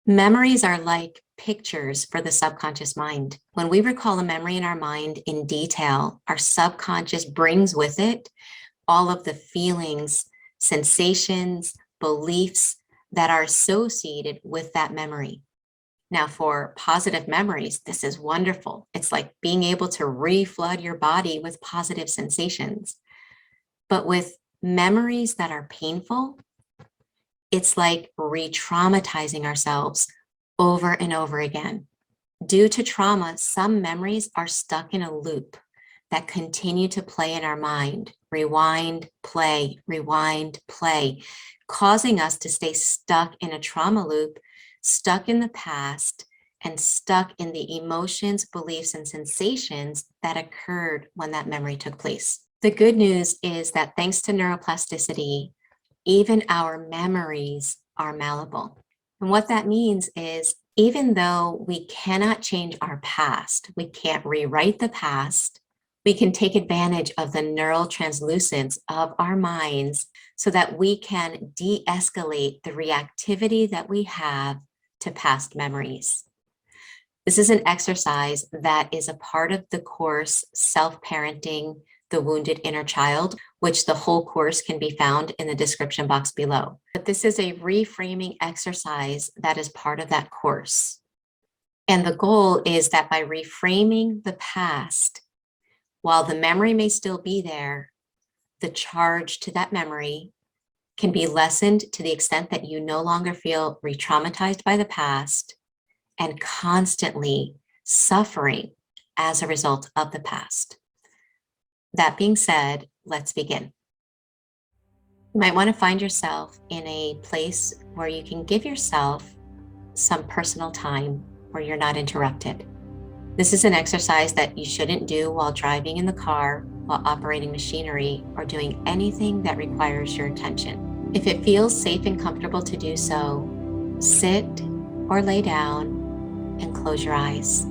Memories are like pictures for the subconscious mind. When we recall a memory in our mind in detail, our subconscious brings with it all of the feelings, sensations, beliefs that are associated with that memory. Now, for positive memories, this is wonderful. It's like being able to reflood your body with positive sensations. But with memories that are painful, it's like re-traumatizing ourselves over and over again. Due to trauma, some memories are stuck in a loop that continue to play in our mind. Rewind, play, causing us to stay stuck in a trauma loop, stuck in the past, and stuck in the emotions, beliefs, and sensations that occurred when that memory took place. The good news is that thanks to neuroplasticity, even our memories are malleable. And what that means is, even though we cannot change our past, we can't rewrite the past, we can take advantage of the neural translucence of our minds so that we can de-escalate the reactivity that we have to past memories. This is an exercise that is a part of the course, Self-Parenting the Wounded Inner Child, which the whole course can be found in the description box below. But this is a reframing exercise that is part of that course. And the goal is that by reframing the past, while the memory may still be there, the charge to that memory can be lessened to the extent that you no longer feel re-traumatized by the past and constantly suffering as a result of the past. That being said, let's begin. You might want to find yourself in a place where you can give yourself some personal time where you're not interrupted. This is an exercise that you shouldn't do while driving in the car, while operating machinery, or doing anything that requires your attention. If it feels safe and comfortable to do so, sit or lay down and close your eyes.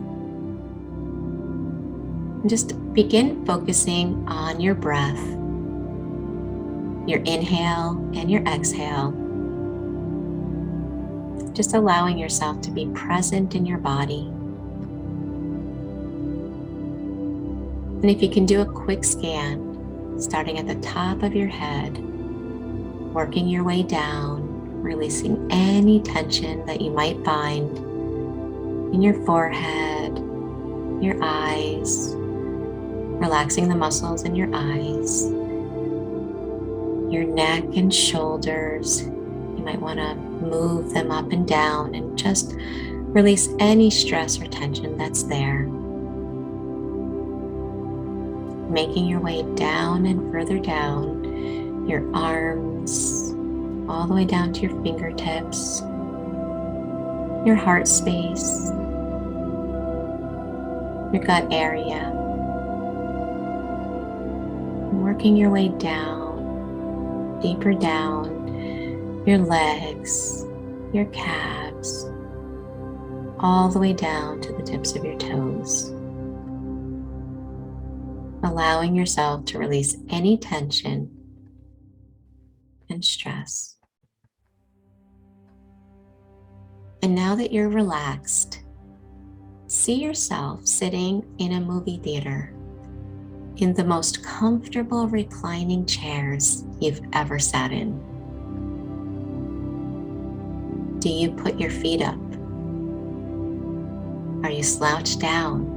And just begin focusing on your breath, your inhale and your exhale. Just allowing yourself to be present in your body. And if you can do a quick scan, starting at the top of your head, working your way down, releasing any tension that you might find in your forehead, your eyes, relaxing the muscles in your eyes, your neck and shoulders. You might want to move them up and down and just release any stress or tension that's there. Making your way down and further down, your arms, all the way down to your fingertips, your heart space, your gut area. Working your way down, deeper down, your legs, your calves, all the way down to the tips of your toes. Allowing yourself to release any tension and stress. And now that you're relaxed, see yourself sitting in a movie theater in the most comfortable reclining chairs you've ever sat in. Do you put your feet up? Are you slouched down?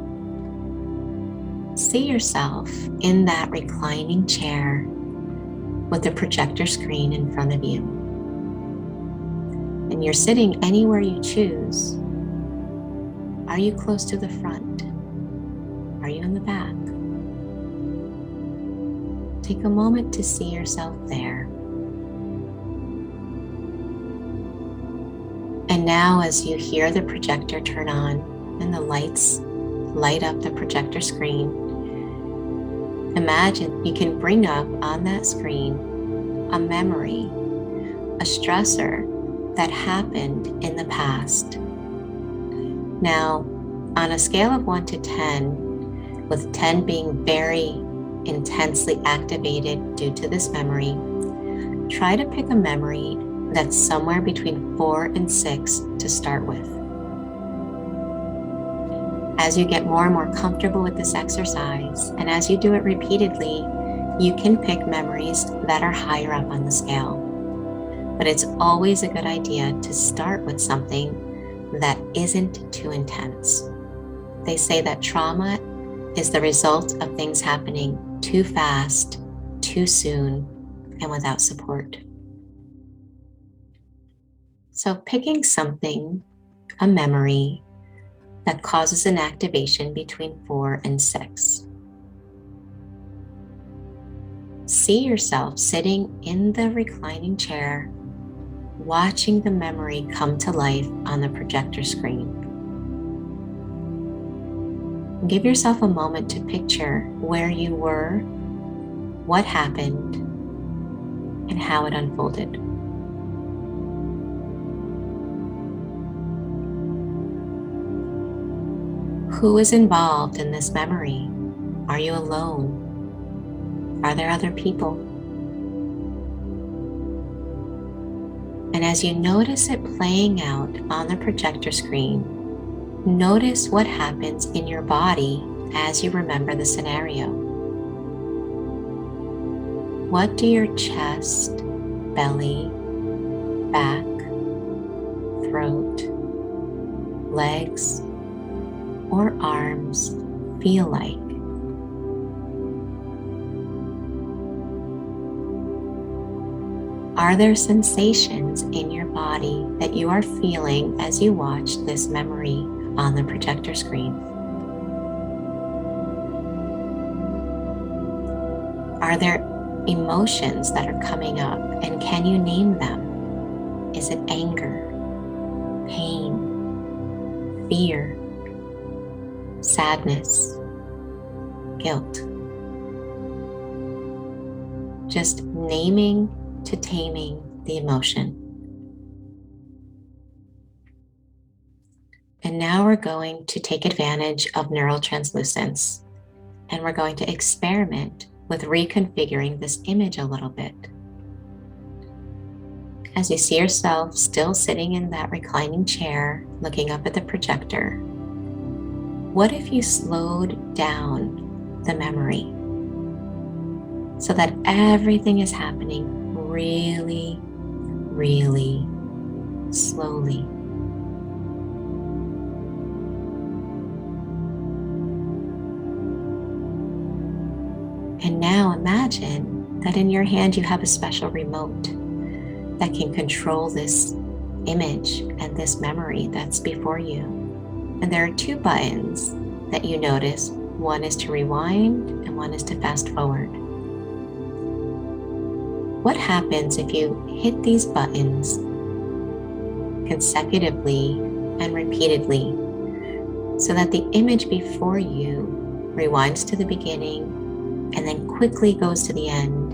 See yourself in that reclining chair with a projector screen in front of you. And you're sitting anywhere you choose. Are you close to the front? Are you in the back? Take a moment to see yourself there. And now, as you hear the projector turn on and the lights light up the projector screen, imagine you can bring up on that screen a memory, a stressor that happened in the past. Now, on a scale of 1 to 10, with 10 being very intensely activated due to this memory, try to pick a memory that's somewhere between 4 and 6 to start with. As you get more and more comfortable with this exercise, and as you do it repeatedly, you can pick memories that are higher up on the scale. But it's always a good idea to start with something that isn't too intense. They say that trauma is the result of things happening too fast, too soon, and without support. So picking something, a memory, that causes an activation between 4 and 6. See yourself sitting in the reclining chair, watching the memory come to life on the projector screen. Give yourself a moment to picture where you were, what happened, and how it unfolded. Who is involved in this memory? Are you alone? Are there other people? And as you notice it playing out on the projector screen, notice what happens in your body as you remember the scenario. What do your chest, belly, back, throat, legs, or arms feel like? Are there sensations in your body that you are feeling as you watch this memory on the projector screen? Are there emotions that are coming up, and can you name them? Is it anger, pain, fear, sadness, guilt? Just naming to taming the emotion. And now we're going to take advantage of neural translucence, and we're going to experiment with reconfiguring this image a little bit. As you see yourself still sitting in that reclining chair, looking up at the projector, what if you slowed down the memory so that everything is happening really, really slowly? And now imagine that in your hand you have a special remote that can control this image and this memory that's before you. And there are 2 buttons that you notice. One is to rewind and one is to fast forward. What happens if you hit these buttons consecutively and repeatedly so that the image before you rewinds to the beginning and then quickly goes to the end,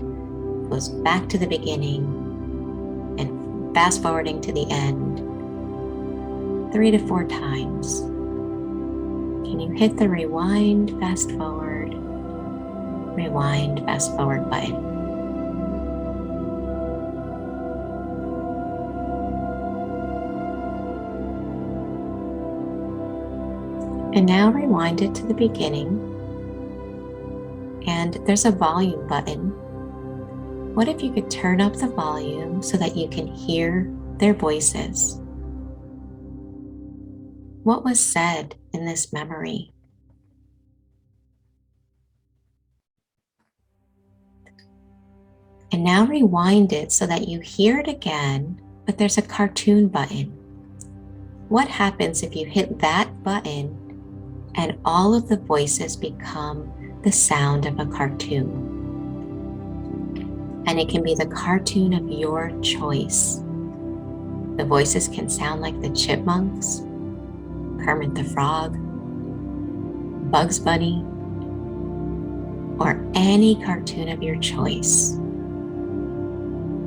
goes back to the beginning, and fast forwarding to the end 3 to 4 times? Can you hit the rewind, fast forward button? And now rewind it to the beginning. And there's a volume button. What if you could turn up the volume so that you can hear their voices? What was said in this memory? And now rewind it so that you hear it again, but there's a cartoon button. What happens if you hit that button and all of the voices become the sound of a cartoon? And it can be the cartoon of your choice. The voices can sound like the Chipmunks, Kermit the Frog, Bugs Bunny, or any cartoon of your choice.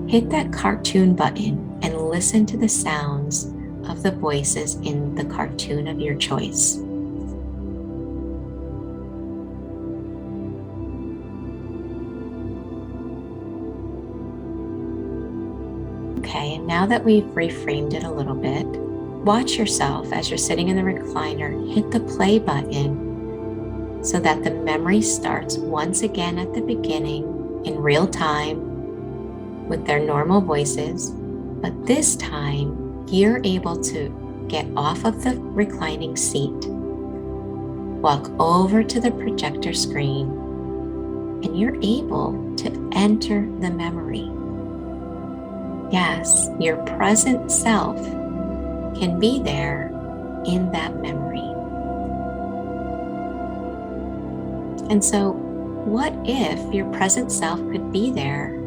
Hit that cartoon button and listen to the sounds of the voices in the cartoon of your choice. Okay, and now that we've reframed it a little bit, watch yourself as you're sitting in the recliner, hit the play button so that the memory starts once again at the beginning in real time with their normal voices, but this time you're able to get off of the reclining seat, walk over to the projector screen, and you're able to enter the memory. Yes, your present self can be there in that memory. And so, what if your present self could be there?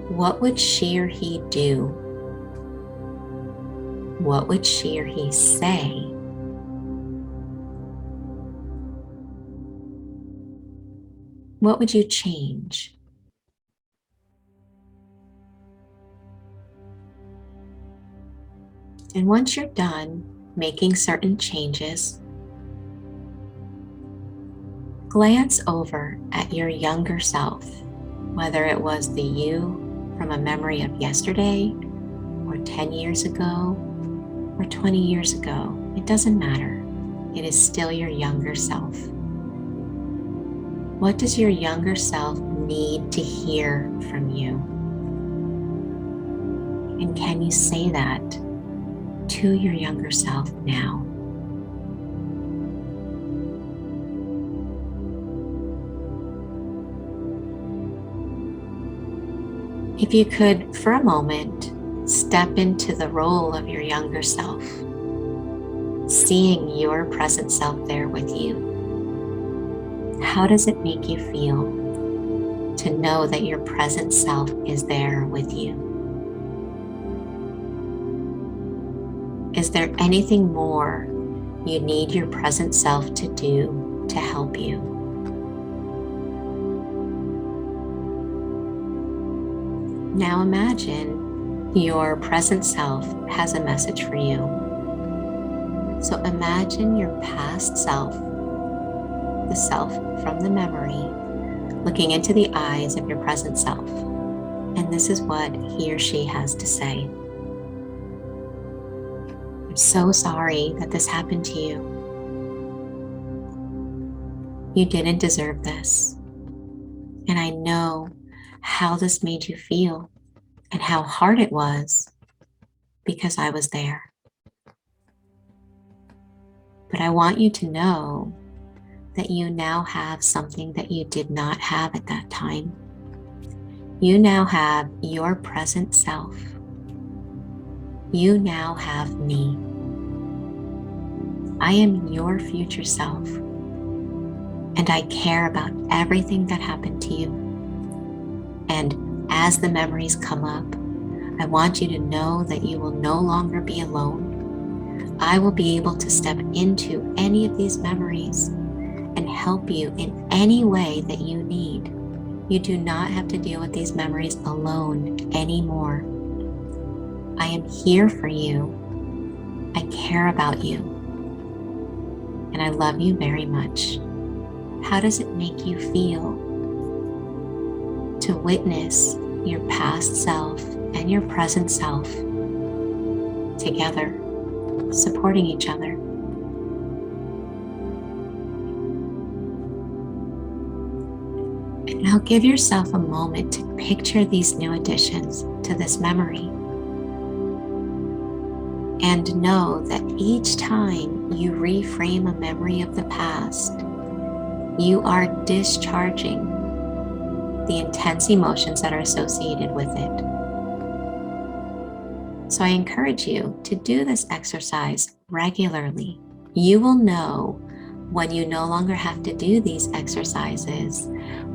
What would she or he do? What would she or he say? What would you change? And once you're done making certain changes, glance over at your younger self, whether it was the you from a memory of yesterday, or 10 years ago, or 20 years ago. It doesn't matter. It is still your younger self. What does your younger self need to hear from you? And can you say that to your younger self now? If you could, for a moment, step into the role of your younger self, seeing your present self there with you, how does it make you feel to know that your present self is there with you? Is there anything more you need your present self to do to help you? Now imagine your present self has a message for you. So imagine your past self, the self from the memory, looking into the eyes of your present self. And this is what he or she has to say. I'm so sorry that this happened to you. You didn't deserve this. And I know how this made you feel and how hard it was because I was there. But I want you to know that you now have something that you did not have at that time. You now have your present self. You now have me. I am your future self, and I care about everything that happened to you. And as the memories come up, I want you to know that you will no longer be alone. I will be able to step into any of these memories and help you in any way that you need. You do not have to deal with these memories alone anymore. I am here for you. I care about you. And I love you very much. How does it make you feel to witness your past self and your present self together, supporting each other? And now give yourself a moment to picture these new additions to this memory. And know that each time you reframe a memory of the past, you are discharging the intense emotions that are associated with it. So I encourage you to do this exercise regularly. You will know when you no longer have to do these exercises,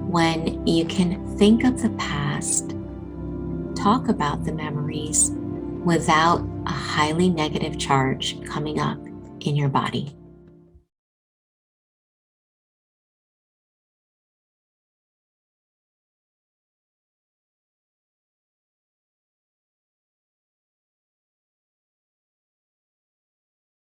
when you can think of the past, talk about the memories without a highly negative charge coming up in your body.